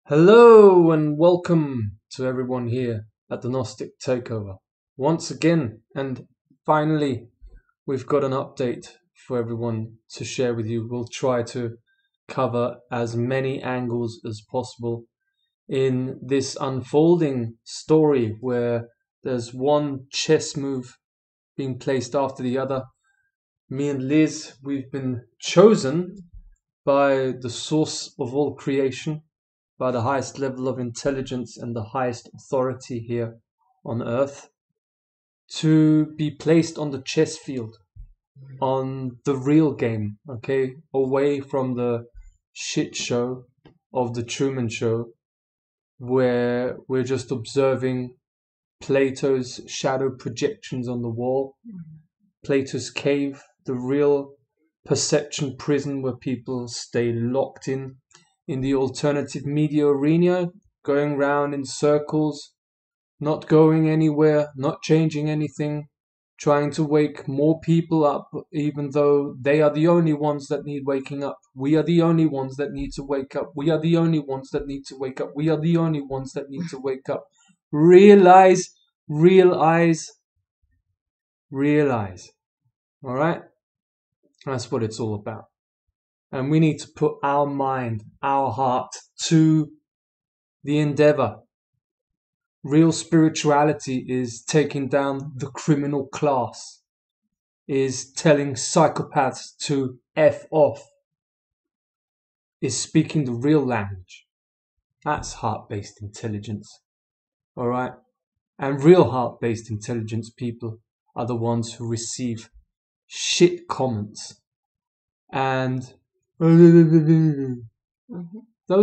Hello and welcome to everyone here at the Gnostic Takeover. Once again, and finally, we've got an update for everyone to share with you. We'll try to cover as many angles as possible in this unfolding story where there's one chess move being placed after the other. Me and Liz, we've been chosen by the source of all creation, by the highest level of intelligence and the highest authority here on earth, to be placed on the chess field, on the real game, okay? Away from the shit show of the Truman Show, where we're just observing Plato's shadow projections on the wall, Plato's cave, the real perception prison where people stay locked in the alternative media arena, going round in circles, not going anywhere, not changing anything, trying to wake more people up, even though they are the only ones that need waking up. We are the only ones that need to wake up. We are the only ones that need to wake up. We are the only ones that need to wake up. Realize, realize, realize. All right? That's what it's all about. And we need to put our mind, our heart to the endeavor. Real spirituality is taking down the criminal class, is telling psychopaths to F off, is speaking the real language. That's heart-based intelligence. Alright? And real heart-based intelligence people are the ones who receive shit comments and those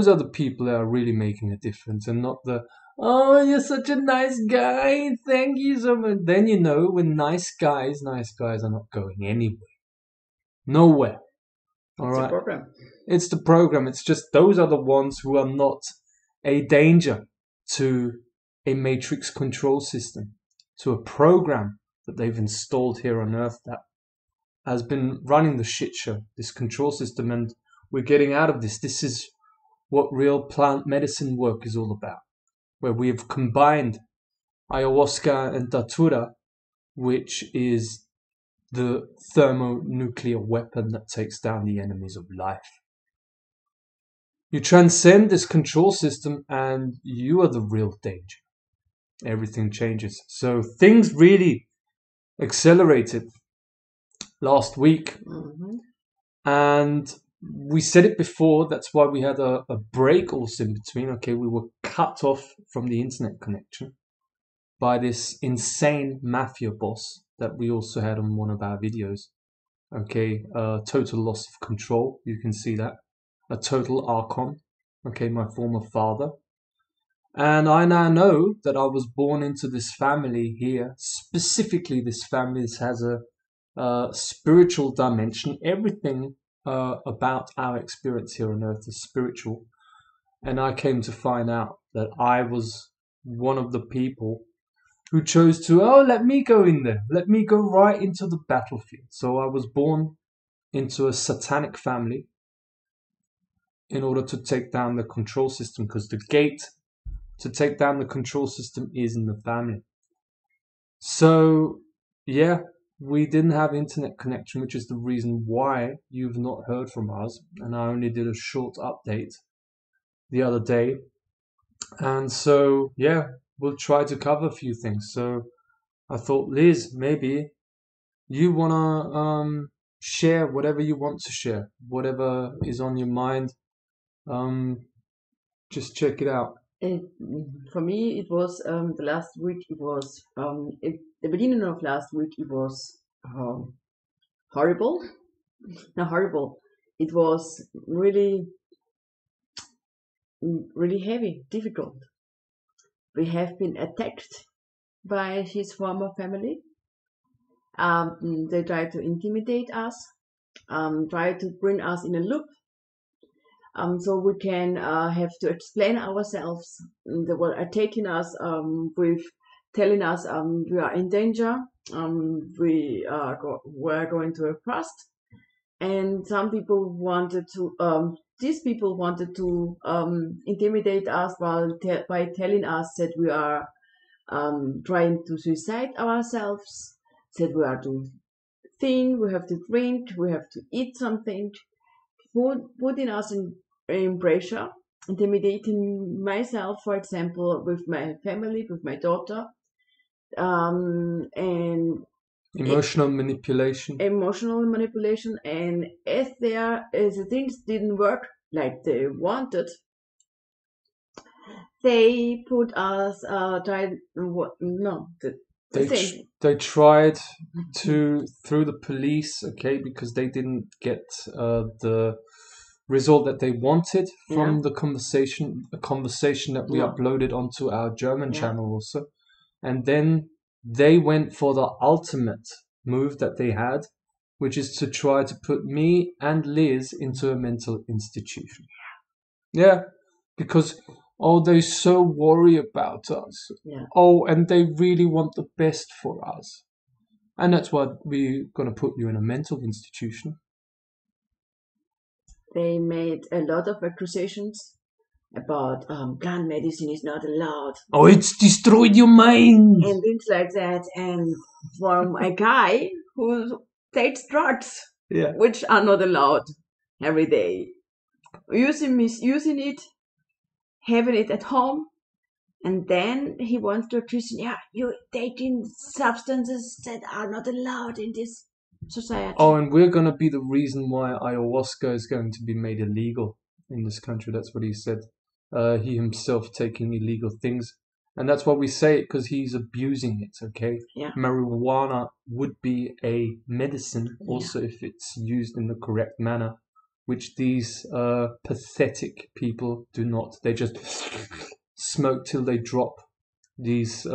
are the people that are really making a difference, and not the, oh, you're such a nice guy, thank you so much. Then you know, when nice guys are not going anywhere. Nowhere. Alright? It's the program. It's the program. It's just those are the ones who are not a danger to a matrix control system, to a program that they've installed here on Earth that has been running the shit show, this control system, and we're getting out of this. This is what real plant medicine work is all about, where we have combined ayahuasca and datura, which is the thermonuclear weapon that takes down the enemies of life. You transcend this control system and you are the real danger. Everything changes. So things really accelerated last week. And we said it before, that's why we had a break also in between. Okay, we were cut off from the internet connection by this insane mafia boss that we also had on one of our videos. Okay, total loss of control, you can see that. A total archon, okay, my former father. And I now know that I was born into this family here, specifically this family. This has a spiritual dimension. Everything about our experience here on earth is spiritual. And I came to find out that I was one of the people who chose to, let me go in there. Let me go right into the battlefield. So I was born into a satanic family in order to take down the control system, because the gate to take down the control system is in the family. So, yeah, we didn't have internet connection, which is the reason why you've not heard from us. And I only did a short update the other day. And so, yeah, we'll try to cover a few things. So I thought, Liz, maybe you want to share whatever you want to share, whatever is on your mind. Just check it out. For me, it was the last week. It was the beginning of last week. It was horrible. Not horrible. It was really, really heavy, difficult. We have been attacked by his former family. They tried to intimidate us, try to bring us in a loop. So we can have to explain ourselves. They were attacking us with telling us we are in danger, we're going to a fast, and some people wanted to these people wanted to intimidate us by telling us that we are trying to suicide ourselves, that we are too thin, we have to drink, we have to eat something, putting us in pressure, intimidating myself, for example, with my family, with my daughter, and Emotional manipulation. emotional manipulation. And as the things didn't work like they wanted, they put us They tried to through the police, okay, because they didn't get the result that they wanted from the conversation that we uploaded onto our German channel also. And then they went for the ultimate move that they had, which is to try to put me and Liz into a mental institution. Yeah, because they so worry about us. Yeah. And they really want the best for us. And that's why we're going to put you in a mental institution. They made a lot of accusations about plant medicine is not allowed. Oh, it's destroyed your mind. And things like that. And from a guy who takes drugs, which are not allowed every day. Misusing it, having it at home, and then he wants to accuse, you're taking substances that are not allowed in this society. Oh, and we're going to be the reason why ayahuasca is going to be made illegal in this country. That's what he said. He himself taking illegal things. And that's why we say it, because he's abusing it, okay? Yeah. Marijuana would be a medicine also if it's used in the correct manner, which these pathetic people do not. They just smoke till they drop. These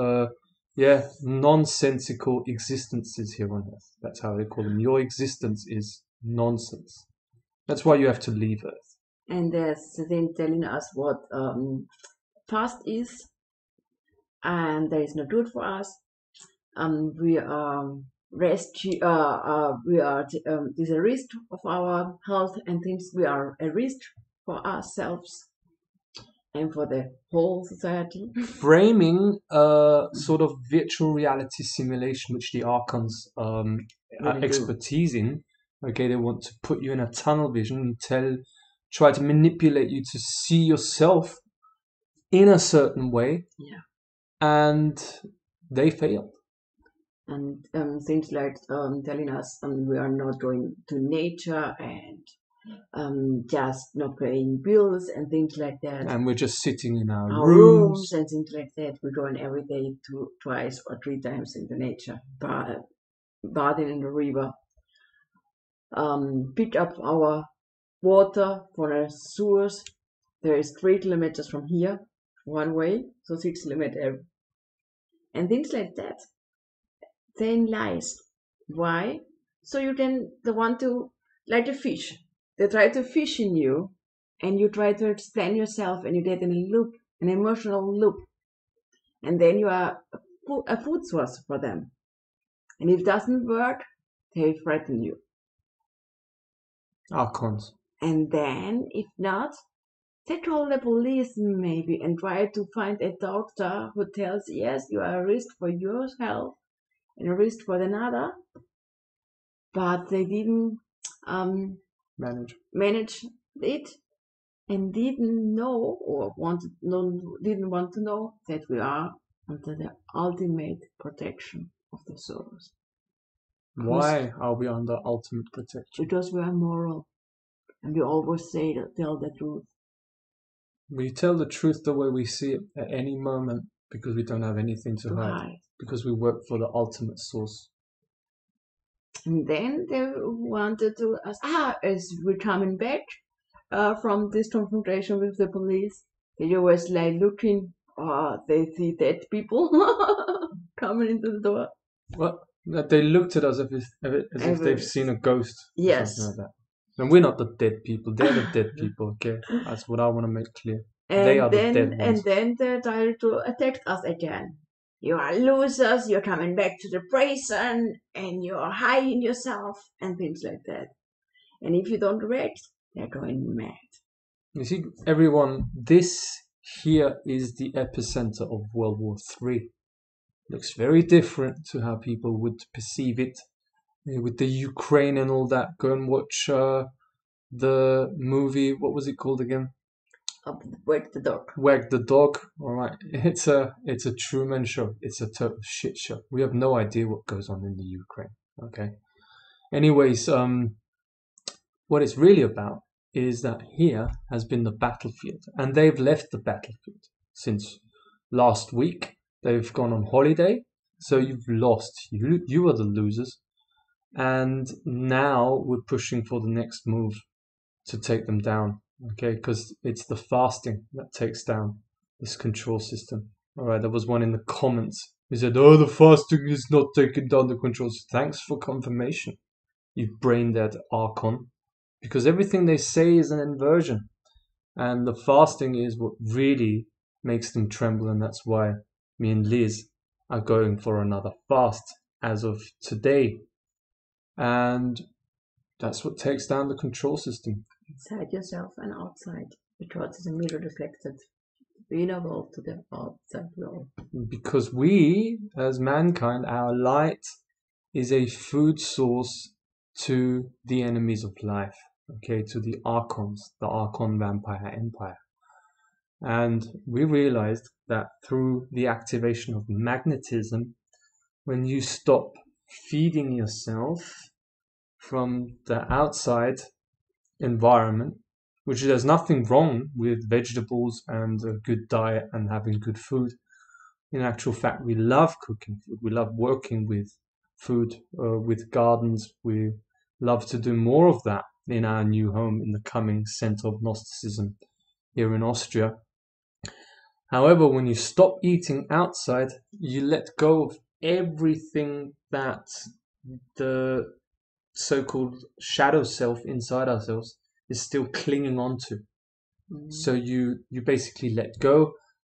nonsensical existences here on Earth. That's how they call them. Your existence is nonsense. That's why you have to leave Earth. And there's the thing telling us what fast is, and that is not good for us. We are there's a risk of our health and things. We are a risk for ourselves and for the whole society. Framing a sort of virtual reality simulation, which the Archons are expertise in. Okay, they want to put you in a tunnel vision and try to manipulate you to see yourself in a certain way. Yeah. And they failed. And things like telling us we are not going to nature and just not paying bills and things like that. And we're just sitting in our rooms and things like that. We're going every day twice or 3 times in the nature, bathing in the river. Pick up our water from the sewers. There is 3 kilometers from here, one way, so 6 kilometers. And things like that. Then lies. Why? So they want to, like a fish. They try to fish in you, and you try to explain yourself, and you get in a loop, an emotional loop. And then you are a food source for them. And if it doesn't work, they threaten you. Archons. And then, if not, they call the police maybe and try to find a doctor who tells, yes, you are a risk for your health and a risk for another, but they didn't manage it and didn't know or didn't want to know that we are under the ultimate protection of the souls. Why are we under ultimate protection? Because we are moral and we always tell the truth. We tell the truth the way we see it at any moment because we don't have anything to hide. Because we work for the ultimate source. And then they wanted to ask, as we're coming back from this confrontation with the police, they always like looking, they see dead people coming into the door. Well, they looked at us as if they've seen a ghost. Yes. Something like that. And we're not the dead people. They're the dead people, okay? That's what I want to make clear. And they are the dead ones. And then they tried to attack us again. You are losers, you're coming back to the prison, and you're hiding yourself, and things like that. And if you don't react, they're going mad. You see, everyone, this here is the epicenter of World War III. Looks very different to how people would perceive it. With the Ukraine and all that, go and watch the movie, what was it called again? Wag the Dog. Wag the Dog. All right, it's a Truman Show. It's a total shit show. We have no idea what goes on in the Ukraine. Okay. Anyways, what it's really about is that here has been the battlefield, and they've left the battlefield since last week. They've gone on holiday, so you've lost. You are the losers, and now we're pushing for the next move to take them down. Okay, because it's the fasting that takes down this control system. All right, there was one in the comments who said, "Oh, the fasting is not taking down the control system." Thanks for confirmation, you brain dead Archon, because everything they say is an inversion, and the fasting is what really makes them tremble, and that's why me and Liz are going for another fast as of today, and that's what takes down the control system. Inside yourself and outside, because it's a mirror reflected the inner world to the outside world. Because we, as mankind, our light is a food source to the enemies of life, okay, to the Archons, the Archon Vampire Empire. And we realized that through the activation of magnetism, when you stop feeding yourself from the outside environment, which there's nothing wrong with vegetables and a good diet and having good food. In actual fact, we love cooking food. We love working with food, with gardens. We love to do more of that in our new home in the coming center of Gnosticism here in Austria. However, when you stop eating outside, you let go of everything that the so-called shadow self inside ourselves is still clinging on to. So you basically let go,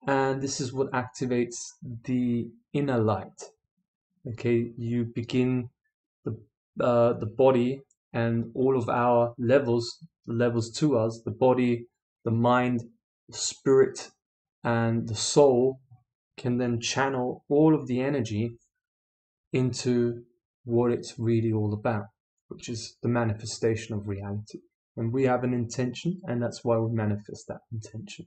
and this is what activates the inner light. Okay, you begin the body and all of our levels to us, the body, the mind, the spirit, and the soul can then channel all of the energy into what it's really all about, which is the manifestation of reality. And we have an intention, and that's why we manifest that intention.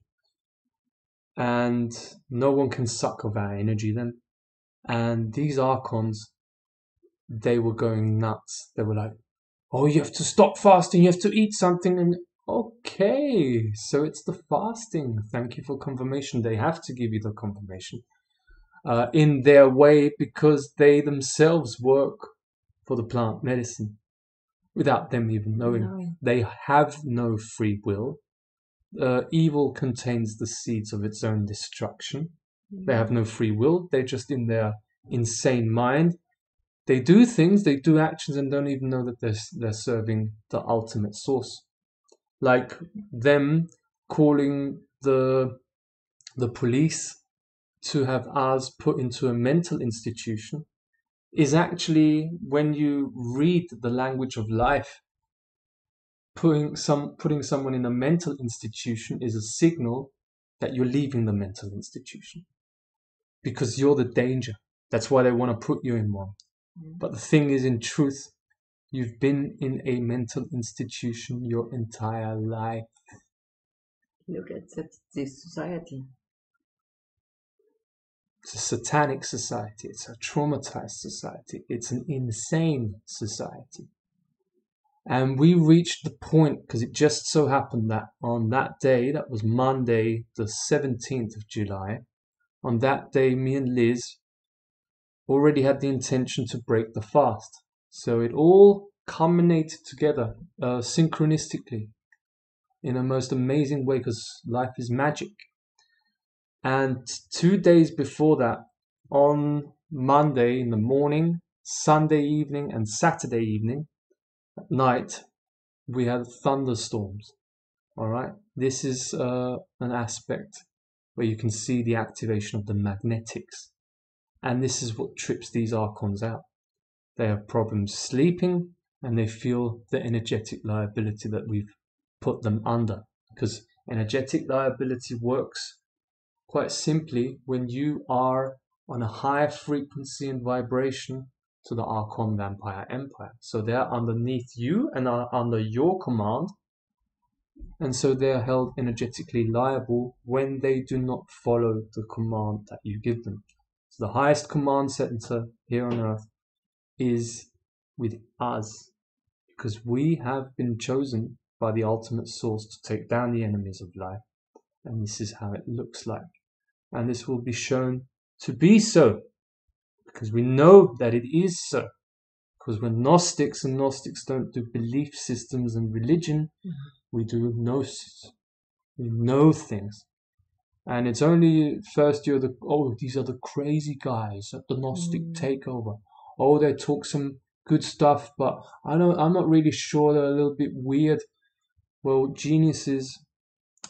And no one can suck of our energy then. And these Archons, they were going nuts. They were like, "Oh, you have to stop fasting, you have to eat something." And okay, so it's the fasting. Thank you for confirmation. They have to give you the confirmation in their way, because they themselves work for the plant medicine without them even knowing. No. They have no free will. Evil contains the seeds of its own destruction. They have no free will. They're just in their insane mind. They do things, they do actions, and don't even know that they're serving the ultimate source. Like them calling the police to have us put into a mental institution is actually, when you read the language of life, putting someone in a mental institution is a signal that you're leaving the mental institution, because you're the danger. That's why they want to put you in one. But the thing is, in truth, you've been in a mental institution your entire life. Look at this society. It's a satanic society. It's a traumatized society. It's an insane society. And we reached the point, because it just so happened that on that day, that was Monday, the 17th of July, on that day, me and Liz already had the intention to break the fast. So it all culminated together synchronistically in a most amazing way, because life is magic. And 2 days before that, on Monday in the morning, Sunday evening, and Saturday evening, at night, we had thunderstorms. All right, this is an aspect where you can see the activation of the magnetics, and this is what trips these Archons out. They have problems sleeping, and they feel the energetic liability that we've put them under, because Energetic liability works quite simply when you are on a high frequency and vibration to the Archon Vampire Empire. So they're underneath you and are under your command, and so they're held energetically liable when they do not follow the command that you give them. So the highest command center here on Earth is with us, because we have been chosen by the ultimate source to take down the enemies of life. And this is how it looks like. And this will be shown to be so, because we know that it is so. Because we're Gnostics, and Gnostics don't do belief systems and religion, we do gnosis. We know things. And it's only first you're these are the crazy guys at the Gnostic takeover. Oh, they talk some good stuff, but I'm not really sure, they're a little bit weird. Well, geniuses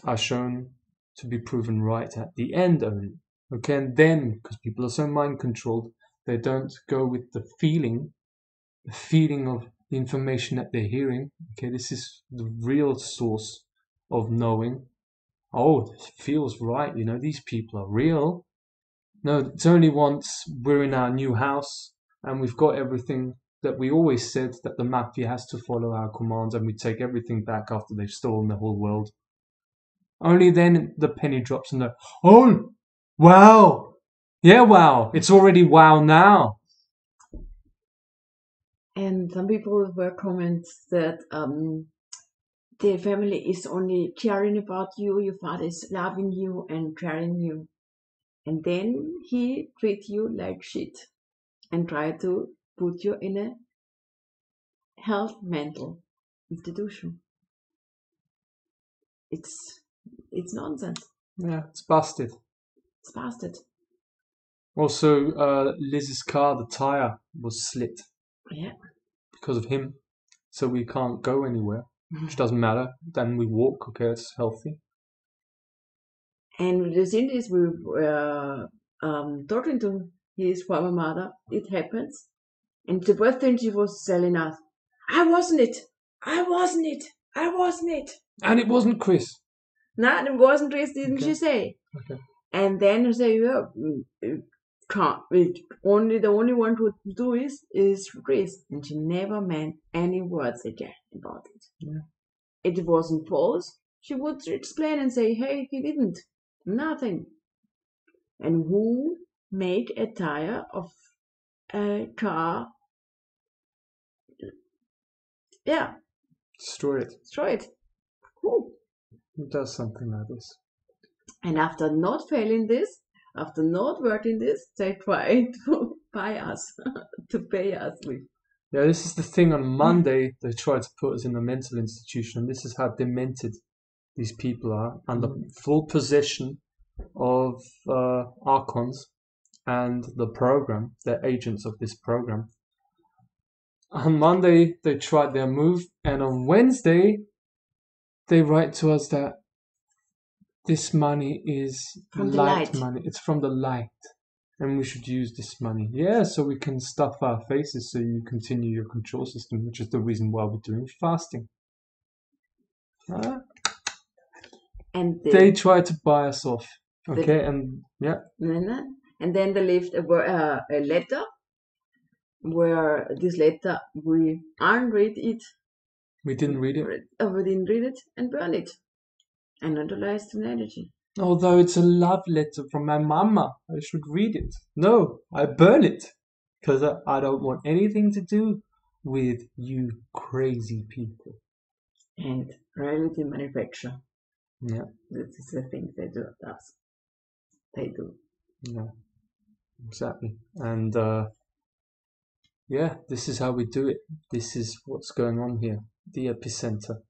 are shown to be proven right at the end only. Okay, and then, because people are so mind controlled, they don't go with the feeling of the information that they're hearing. Okay, this is the real source of knowing. Oh, this feels right, these people are real. No, it's only once we're in our new house and we've got everything that we always said, that the mafia has to follow our commands, and we take everything back after they've stolen the whole world. Only then the penny drops and oh, wow. Yeah, wow. It's already wow now. And some people were comments that the family is only caring about you, your father is loving you and caring you. And then he treats you like shit and try to put you in a health mental institution. It's nonsense. Yeah, it's busted. It's busted. Also, Liz's car, the tire was slit. Yeah. Because of him. So we can't go anywhere, which doesn't matter. Then we walk, okay, it's healthy. And the thing is, we were talking to his former mother. It happens. And the first thing she was telling us, I wasn't it. And it wasn't Chris. No, it wasn't Chris, didn't she say? Okay. And then you say, only the only one who do is Chris. And she never meant any words again about it. Yeah. It wasn't false. She would explain and say, hey, he didn't. Nothing. And who make a tire of a car? Yeah. Destroy it. Who? Who does something like this? And after not failing this, after not working this, they try to buy us, to pay us with. Yeah, this is the thing. On Monday, they tried to put us in a mental institution. This is how demented these people are, under full possession of Archons and the program. They're agents of this program. On Monday, they tried their move, and on Wednesday, they write to us that this money is From light the light. money. It's from the light. And we should use this money. Yeah, so we can stuff our faces so you continue your control system, which is the reason why we're doing fasting. And they try to buy us off. Okay, and yeah. And then they left a letter, where this letter, we unread it. We didn't read it. We didn't read it and burn it. And underlies the energy. Although it's a love letter from my mama, I should read it. No, I burn it. Because I don't want anything to do with you crazy people. And reality manufacture. Yeah. This is the thing they do. They do. Yeah, exactly. And yeah, this is how we do it. This is what's going on here. The epicenter.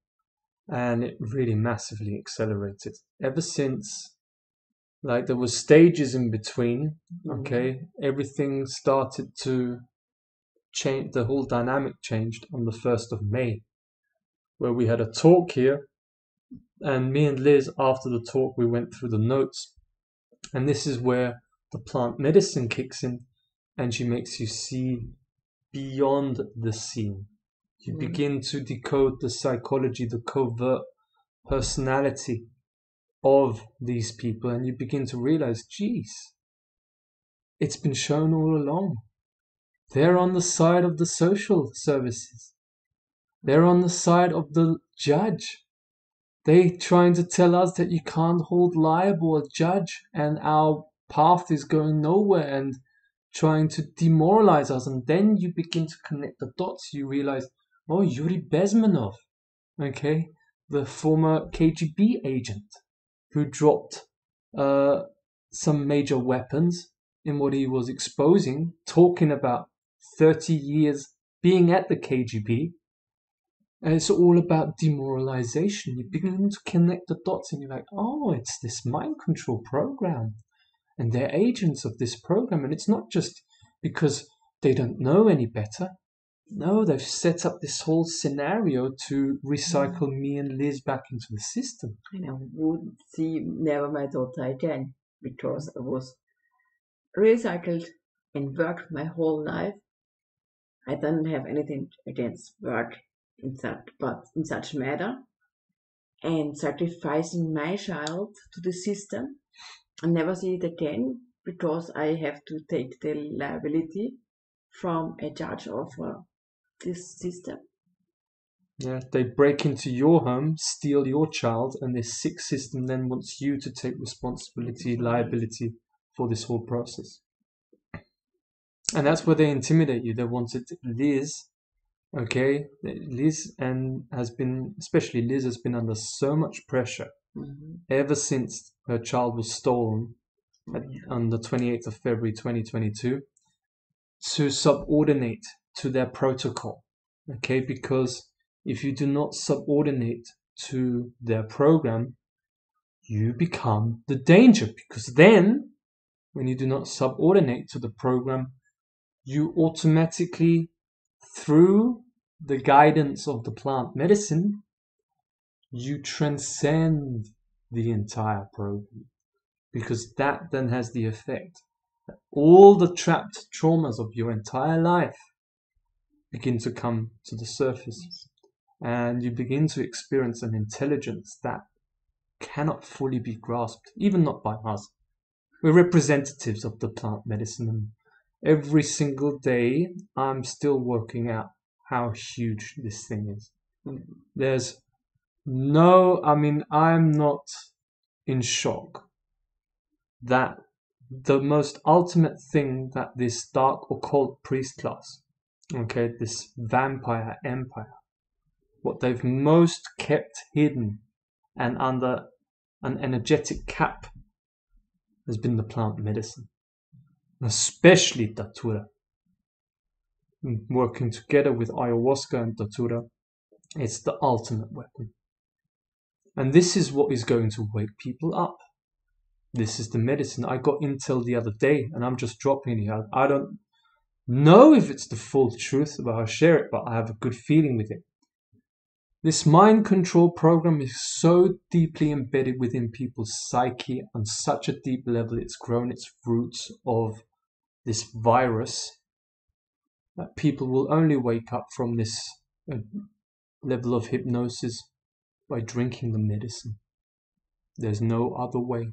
And it really massively accelerated ever since, like, there was stages in between. Okay, everything started to change. The whole dynamic changed on the 1st of May, where we had a talk here, and me and Liz, after the talk, we went through the notes, and this is where the plant medicine kicks in, and she makes you see beyond the scene. You begin to decode the psychology, the covert personality of these people, and you begin to realize, geez, it's been shown all along. They're on the side of the social services. They're on the side of the judge. They're trying to tell us that you can't hold liable a judge, and our path is going nowhere, and trying to demoralize us. And then you begin to connect the dots. You realize, oh, Yuri Bezmenov, okay, the former KGB agent who dropped some major weapons in what he was exposing, talking about 30 years being at the KGB. And it's all about demoralization. You begin to connect the dots and you're like, oh, it's this mind control program. And they're agents of this program. And it's not just because they don't know any better. No, they've set up this whole scenario to recycle me and Liz back into the system. And I would see never my daughter again, because I was recycled and worked my whole life. I don't have anything against work in such matter, and sacrificing my child to the system and never see it again, because I have to take the liability from a judge of this system. Yeah, they break into your home, steal your child, and this sick system then wants you to take responsibility, liability for this whole process. And that's where they intimidate you. They wanted Liz, okay? Liz especially Liz has been under so much pressure ever since her child was stolen on the 28th of February 2022 to subordinate to their protocol, okay? Because if you do not subordinate to their program, you become the danger. Because then, when you do not subordinate to the program, you automatically, through the guidance of the plant medicine, you transcend the entire program. Because that then has the effect that all the trapped traumas of your entire life begin to come to the surface. And you begin to experience an intelligence that cannot fully be grasped, even not by us. We're representatives of the plant medicine, and every single day I'm still working out how huge this thing is. I'm not in shock that the most ultimate thing that this dark occult priest class, okay, this vampire empire, what they've most kept hidden and under an energetic cap has been the plant medicine, especially Datura. Working together with ayahuasca and Datura, it's the ultimate weapon. And this is what is going to wake people up. This is the medicine. I got intel the ottle day, and I'm just dropping it here. I don't know if it's the full truth, but I'll share it, but I have a good feeling with it. This mind control program is so deeply embedded within people's psyche on such a deep level. It's grown its roots of this virus that people will only wake up from this level of hypnosis by drinking the medicine. There's no other way.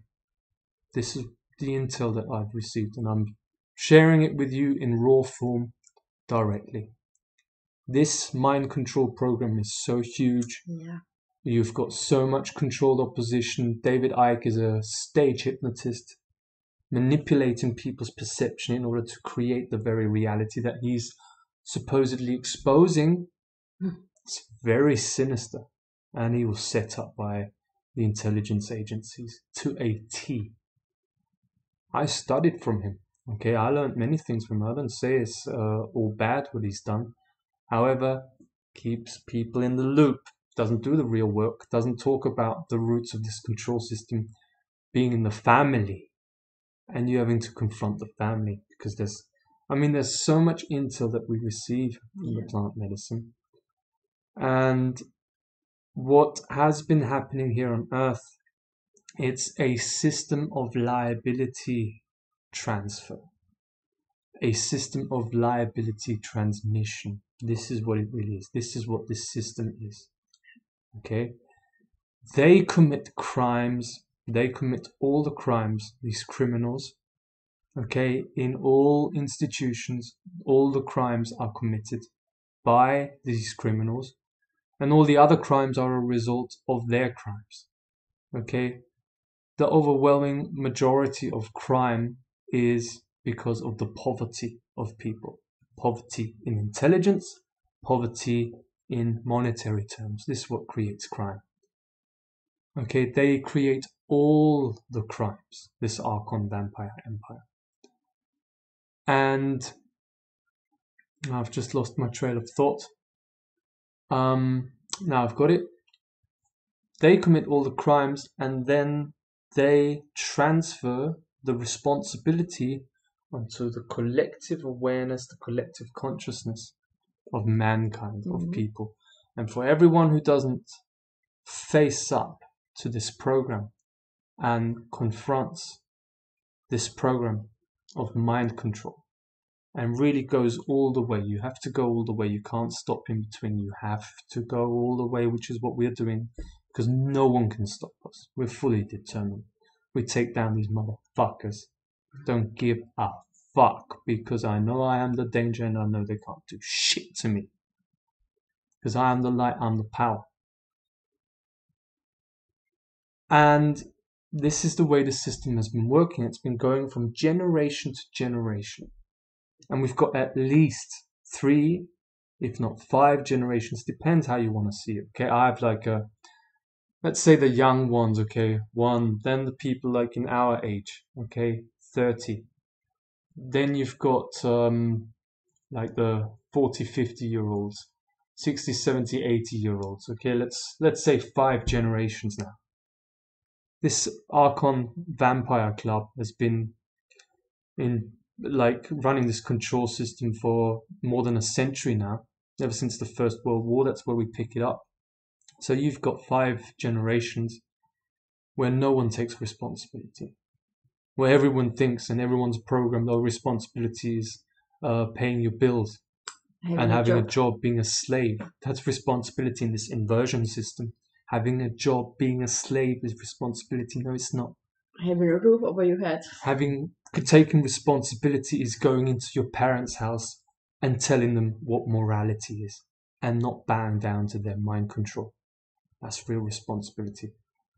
This is the intel that I've received, and I'm sharing it with you in raw form directly. This mind control program is so huge. Yeah. You've got so much controlled opposition. David Icke is a stage hypnotist, manipulating people's perception in order to create the very reality that he's supposedly exposing. It's very sinister, and he was set up by the intelligence agencies to a T. I studied from him. Okay, I learned many things from him. I don't say it's all bad what he's done. However, keeps people in the loop, doesn't do the real work, doesn't talk about the roots of this control system being in the family, and you having to confront the family, because there's so much intel that we receive from the plant medicine. And what has been happening here on Earth, it's a system of liability transfer, a system of liability transmission. This is what it really is. This is what this system is. Okay? They commit crimes They commit all the crimes, these criminals. Okay, in all institutions, all the crimes are committed by these criminals, and all the other crimes are a result of their crimes. Okay, the overwhelming majority of crime is because of the poverty of people. Poverty in intelligence, poverty in monetary terms. This is what creates crime. Okay, they create all the crimes, this Archon vampire empire. And I've just lost my trail of thought. Now I've got it. They commit all the crimes and then they transfer the responsibility onto the collective awareness, the collective consciousness of mankind, of people. And for everyone who doesn't face up to this program and confronts this program of mind control and really goes all the way, you have to go all the way, you can't stop in between, you have to go all the way, which is what we're doing, because no one can stop us. We're fully determined. We take down these motherfuckers. Don't give a fuck, because I know I am the danger and I know they can't do shit to me. Because I am the light, I'm the power. And this is the way the system has been working. It's been going from generation to generation. And we've got at least 3, if not 5 generations, depends how you want to see it. Okay, I have like let's say the young ones, okay, 1, then the people like in our age, okay, 30. Then you've got like the 40, 50-year-olds, 60, 70, 80-year-olds, okay, let's say 5 generations now. This Archon Vampire Club has been in like running this control system for more than a century now, ever since the First World War. That's where we pick it up. So you've got 5 generations where no one takes responsibility, where everyone thinks and everyone's programmed, oh, responsibility is paying your bills and having a job, being a slave. That's responsibility in this inversion system. Having a job, being a slave is responsibility. No, it's not. Having a roof over your head. Taking responsibility is going into your parents' house and telling them what morality is and not bowing down to their mind control. That's real responsibility.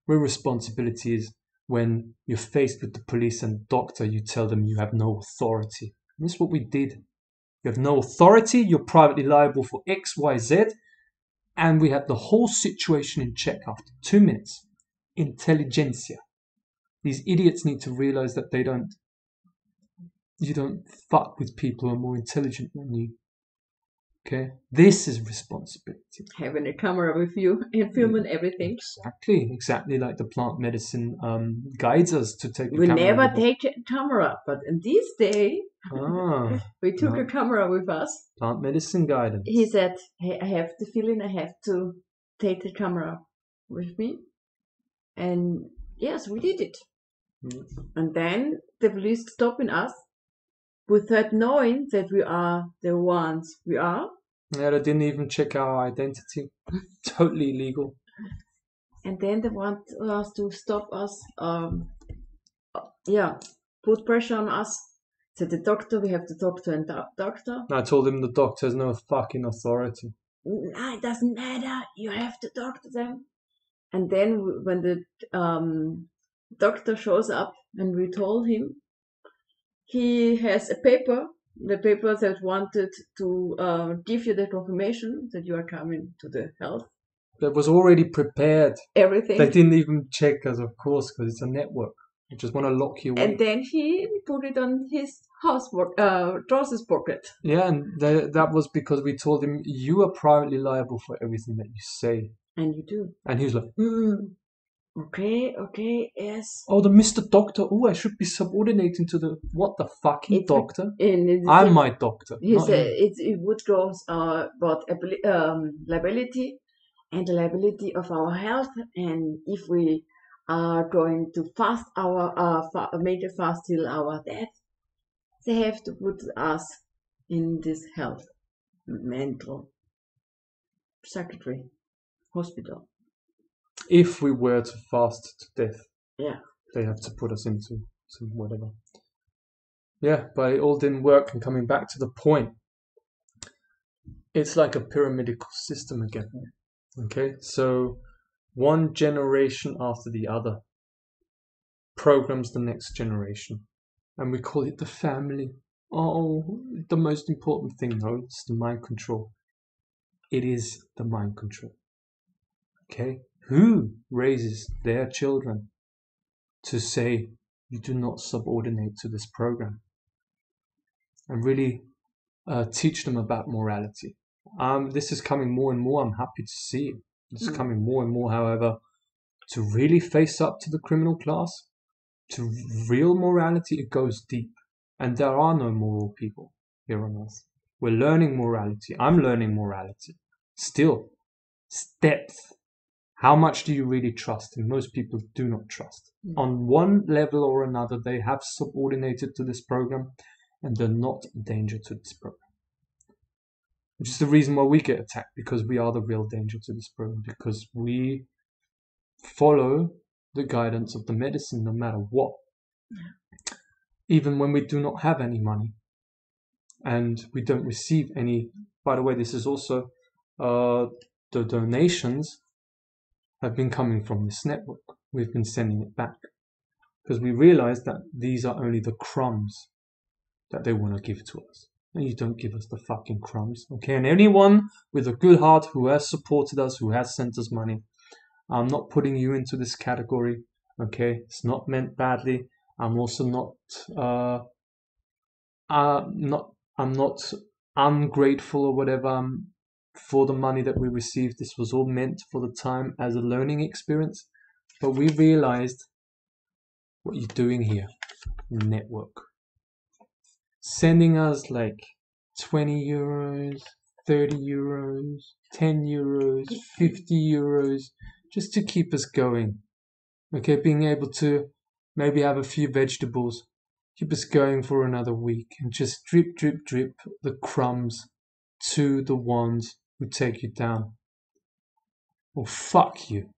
Real responsibility is when you're faced with the police and doctor, you tell them you have no authority. And this is what we did. You have no authority, you're privately liable for X, Y, Z, and we had the whole situation in check after 2 minutes. Intelligentsia. These idiots need to realize that you don't fuck with people who are more intelligent than you. Okay? This is responsibility. Having a camera with you and filming everything. Exactly like the plant medicine guides us to take the we camera. We never take a camera, but in this day, we took a camera with us. Plant medicine guidance. He said, hey, I have the feeling I have to take the camera with me. And yes, we did it. And then the police stopping us without knowing that we are the ones we are. Yeah, they didn't even check our identity. Totally illegal. And then they want us to stop us, put pressure on us. So the doctor, we have to talk to a doctor. I told him the doctor has no fucking authority. No, it doesn't matter. You have to talk to them. And then when the doctor shows up and we told him, he has a paper, the paper that wanted to give you the confirmation that you are coming to the health. That was already prepared. Everything. They didn't even check us, of course, because it's a network. They just want to lock you away. And then he put it on his trousers pocket. Yeah, and that was because we told him, you are privately liable for everything that you say. And you do. And he was like, Okay, yes. Oh, the Mr. Doctor. Oh, I should be subordinating to the what the fucking doctor? I'm my doctor. He said it would go about liability and the liability of our health, and if we are going to fast make a fast till our death, they have to put us in this health mental psychiatry hospital. If we were to fast to death. Yeah. They have to put us into some whatever. Yeah, but it all didn't work. And coming back to the point, it's like a pyramidical system again. Okay, so one generation after the other programs the next generation, and we call it the family. Oh, the most important thing, though, is the mind control. It is the mind control. Okay, who raises their children to say you do not subordinate to this program, and really teach them about morality? This is coming more and more. I'm happy to see it. It's coming more and more, however, to really face up to the criminal class, to real morality, it goes deep. And there are no moral people here on earth. We're learning morality. I'm learning morality. Still, depth. How much do you really trust? And most people do not trust. On one level or another, they have subordinated to this program, and they're not a danger to this program. Which is the reason why we get attacked, because we are the real danger to this program, because we follow the guidance of the medicine no matter what. Even when we do not have any money and we don't receive any. By the way, this is also the donations have been coming from this network. We've been sending it back because we realize that these are only the crumbs that they want to give to us. And you don't give us the fucking crumbs, okay? And anyone with a good heart who has supported us, who has sent us money, I'm not putting you into this category, okay? It's not meant badly. I'm also not, I'm not ungrateful or whatever for the money that we received. This was all meant for the time as a learning experience. But we realized what you're doing here, network. Sending us like 20 euros, 30 euros, 10 euros, 50 euros, just to keep us going. Okay, being able to maybe have a few vegetables, keep us going for another week, and just drip, drip, drip the crumbs to the ones who take you down. Well, fuck you.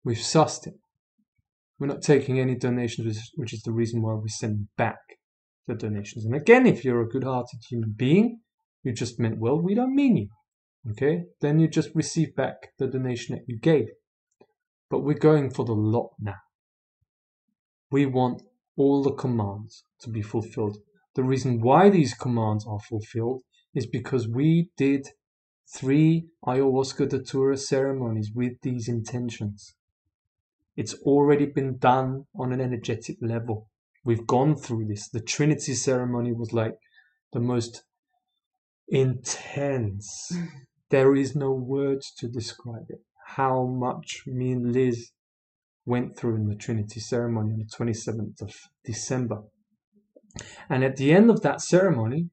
We've sussed it. We're not taking any donations, which is the reason why we send back the donations. And again, if you're a good-hearted human being, you just meant well, we don't mean you. Okay? Then you just receive back the donation that you gave. But we're going for the lot now. We want all the commands to be fulfilled. The reason why these commands are fulfilled is because we did 3 ayahuasca datura ceremonies with these intentions. It's already been done on an energetic level. We've gone through this. The Trinity ceremony was like the most intense. There is no words to describe it. How much me and Liz went through in the Trinity ceremony on the 27th of December. And at the end of that ceremony,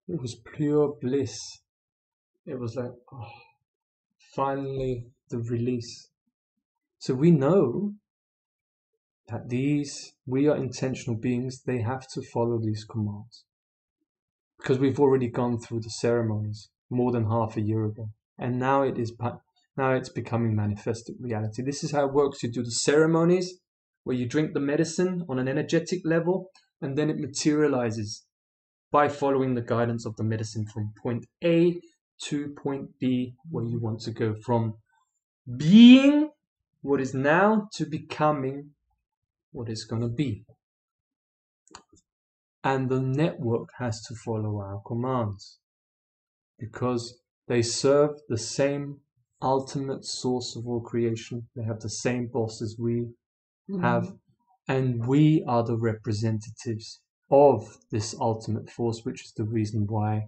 it was pure bliss. It was like, oh, finally the release. So we know that we are intentional beings. They have to follow these commands. Because we've already gone through the ceremonies more than half a year ago. And now it's becoming manifested reality. This is how it works. You do the ceremonies where you drink the medicine on an energetic level, and then it materializes by following the guidance of the medicine from point A to point B, where you want to go from being what is now to becoming what is going to be. And the network has to follow our commands because they serve the same ultimate source of all creation. They have the same boss as we have, and we are the representatives of this ultimate force, which is the reason why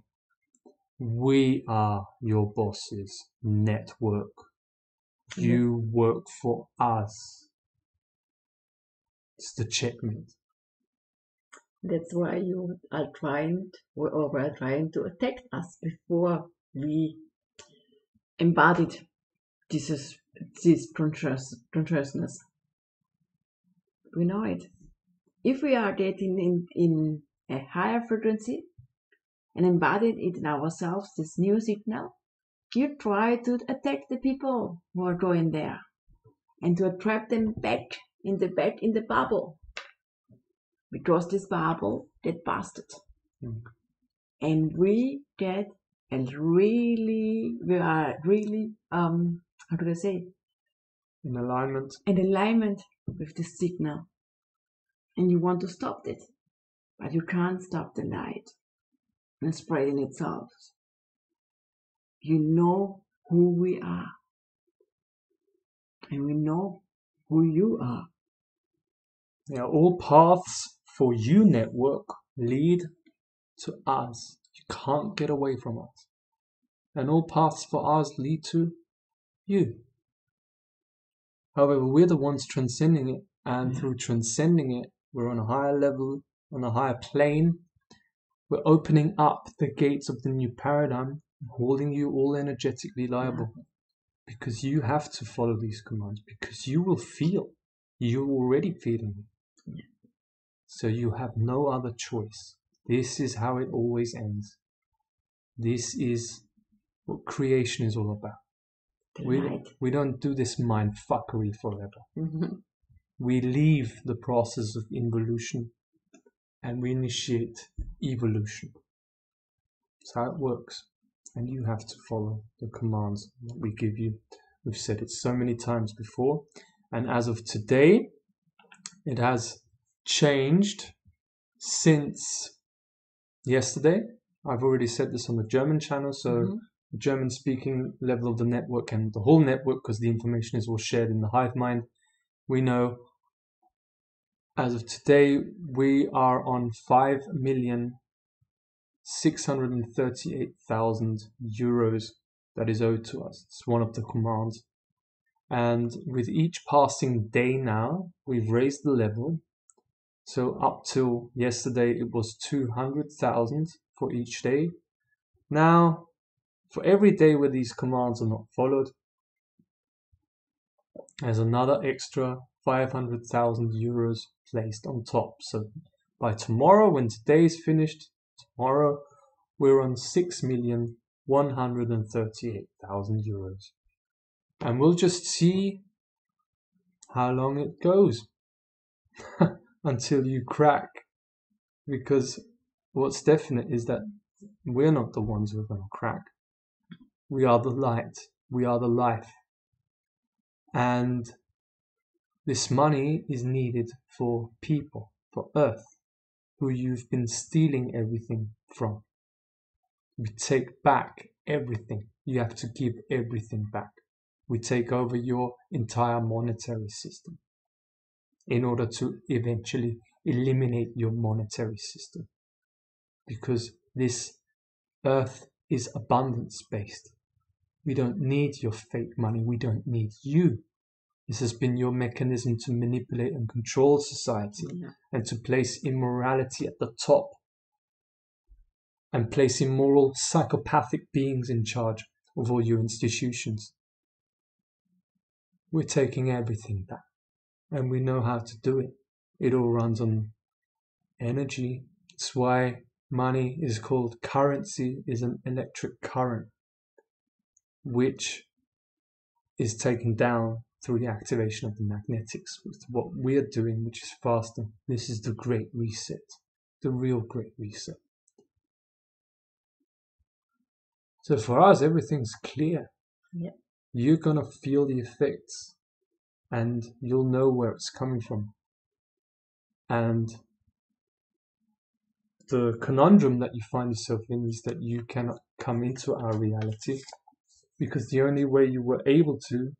we are your bosses. Network. You work for us. It's the checkmate. That's why you are trying to attack us before we embodied this consciousness. We know it. If we are getting in a higher frequency and embodied it in ourselves, this new signal, you try to attack the people who are going there. and to trap them back in the bubble, because this bubble get busted, and we are really how do I say, In alignment. in alignment with the signal, and you want to stop it, but you can't stop the light and spreading itself. You know who we are, and we know who you are. Yeah, all paths for you network lead to us. You can't get away from us. And all paths for us lead to you. However, we're the ones transcending it, and through transcending it, we're on a higher level, on a higher plane. We're opening up the gates of the new paradigm, holding you all energetically liable. Because you have to follow these commands, because you will feel. You're already feeling it. So you have no other choice. This is how it always ends. This is what creation is all about. We don't do this mind fuckery forever. We leave the process of involution and we initiate evolution. That's how it works. And you have to follow the commands that we give you. We've said it so many times before. And as of today, it has changed since yesterday. I've already said this on the German channel, so the German speaking level of the network and the whole network, because the information is all shared in the hive mind, we know as of today we are on 5,638,000 euros that is owed to us. It's one of the commands. And with each passing day now, we've raised the level. So up till yesterday, it was 200,000 for each day. Now, for every day where these commands are not followed, there's another extra 500,000 euros placed on top. So by tomorrow, when today is finished, tomorrow we're on 6,138,000 euros. And we'll just see how long it goes until you crack. Because what's definite is that we're not the ones who are going to crack. We are the light. We are the life. And this money is needed for people, for Earth, who you've been stealing everything from. We take back everything. You have to give everything back. We take over your entire monetary system in order to eventually eliminate your monetary system. Because this Earth is abundance-based. We don't need your fake money. We don't need you. This has been your mechanism to manipulate and control society and to place immorality at the top and place immoral psychopathic beings in charge of all your institutions. We're taking everything back and we know how to do it. It all runs on energy. It's why money is called currency, is an electric current which is taken down through the activation of the magnetics, with what we're doing, which is faster. This is the Great Reset, the real Great Reset. So for us, everything's clear. Yep. You're going to feel the effects and you'll know where it's coming from. And the conundrum that you find yourself in is that you cannot come into our reality because the only way you were able to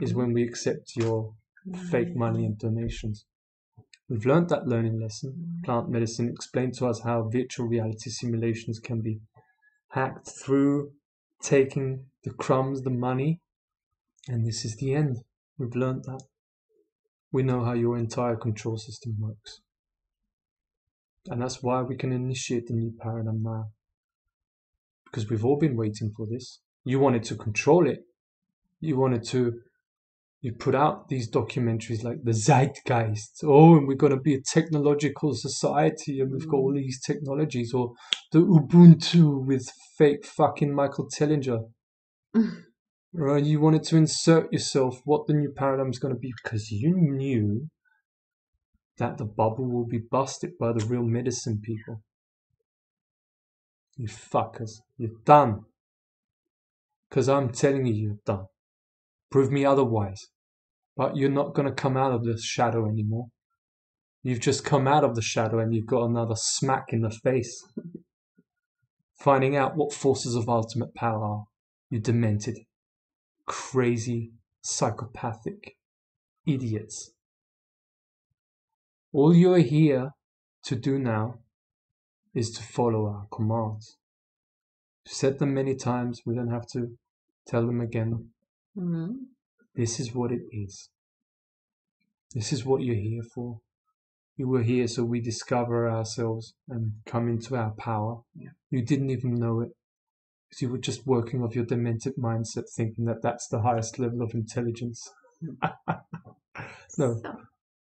is when we accept your fake money and donations. We've learned that learning lesson. Plant medicine explained to us how virtual reality simulations can be hacked through taking the crumbs, the money, and this is the end. We've learned that. We know how your entire control system works. And that's why we can initiate the new paradigm now. Because we've all been waiting for this. You wanted to control it. You put out these documentaries like the Zeitgeist. Oh, and we're going to be a technological society and we've got all these technologies. Or the Ubuntu with fake fucking Michael Tellinger. Right? You wanted to insert yourself what the new paradigm is going to be because you knew that the bubble will be busted by the real medicine people. You fuckers, you're done. Because I'm telling you, you're done. Prove me otherwise. But you're not going to come out of the shadow anymore. You've just come out of the shadow and you've got another smack in the face. Finding out what forces of ultimate power are. You demented, crazy, psychopathic idiots. All you're here to do now is to follow our commands. We've said them many times, we don't have to tell them again. Mm-hmm. This is what it is. This is what you're here for. You were here so we discover ourselves and come into our power. Yeah. You didn't even know it. Because you were just working off your demented mindset, thinking that that's the highest level of intelligence. No,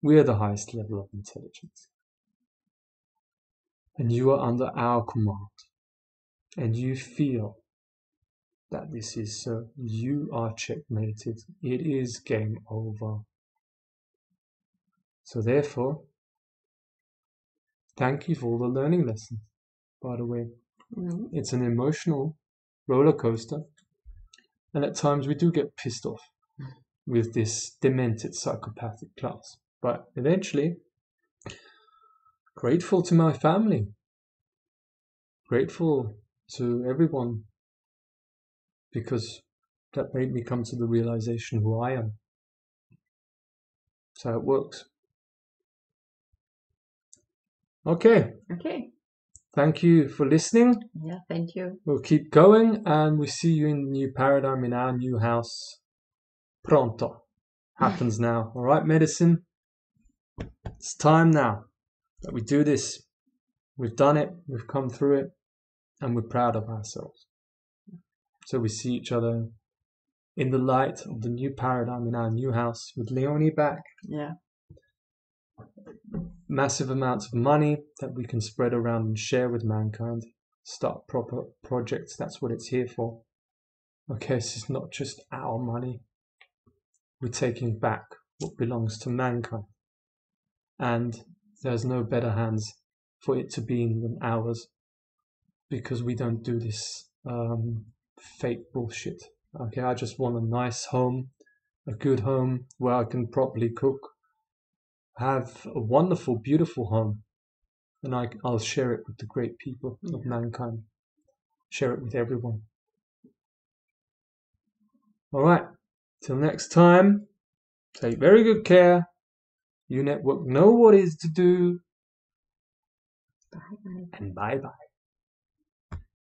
we are the highest level of intelligence. And you are under our command. And you feel that this is so. You are checkmated. It is game over. So therefore, thank you for all the learning lessons, by the way. Mm-hmm. It's an emotional roller coaster. And at times we do get pissed off with this demented psychopathic class. But eventually, grateful to my family. Grateful to everyone. Because that made me come to the realization who I am. That's how it works. Okay. Okay. Thank you for listening. Yeah, thank you. We'll keep going and we see you in the new paradigm in our new house. Pronto. Happens now. All right, medicine? It's time now that we do this. We've done it. We've come through it. And we're proud of ourselves. So we see each other in the light of the new paradigm in our new house with Leonie back. Yeah. Massive amounts of money that we can spread around and share with mankind. Start proper projects. That's what it's here for. Okay, this is not just our money. We're taking back what belongs to mankind. And there's no better hands for it to be in than ours. Because we don't do this fake bullshit. Okay, I just want a nice home, a good home where I can properly cook, have a wonderful, beautiful home, and I'll share it with the great people of mankind. Share it with everyone. All right, till next time, take very good care. You network know what is to do. Bye-bye. And bye-bye.